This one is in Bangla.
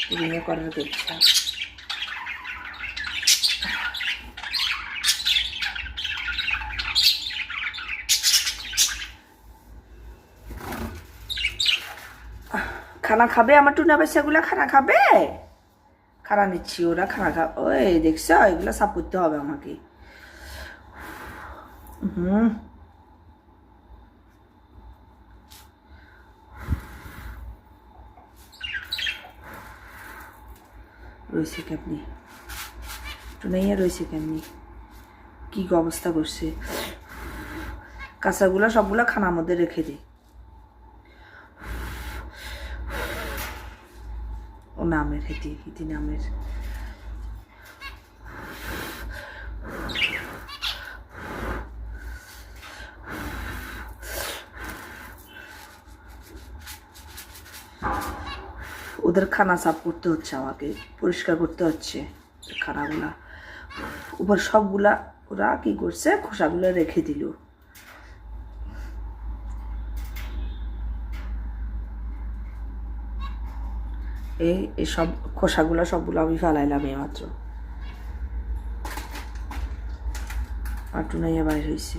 পুডিংয়ে করার ইচ্ছা। খানা খাবে আমার টুনা বাচ্চাগুলা? খানা খাবে? খানা নিচ্ছি, ওরা খানা খা। ওই দেখছ, এগুলো সাফ করতে হবে আমাকে। রয়েছে কেমনি টুনাইয়া, রয়েছে কেমনি, কি অবস্থা করছে। কাঁচাগুলা সবগুলা খানার মধ্যে রেখে দিই। ও নামের হেঁটি হিটি নামের। ওদের খানা সাফ করতে হচ্ছে আমাকে, পরিষ্কার করতে হচ্ছে খানাগুলা। উপর সবগুলা ওরা কি করছে, খোসাগুলো রেখে দিল। এই সব খোসাগুলো সবগুলো আমি ফেলাইলাম এইমাত্র। আর টুনাইয়া বাইর হয়েছে।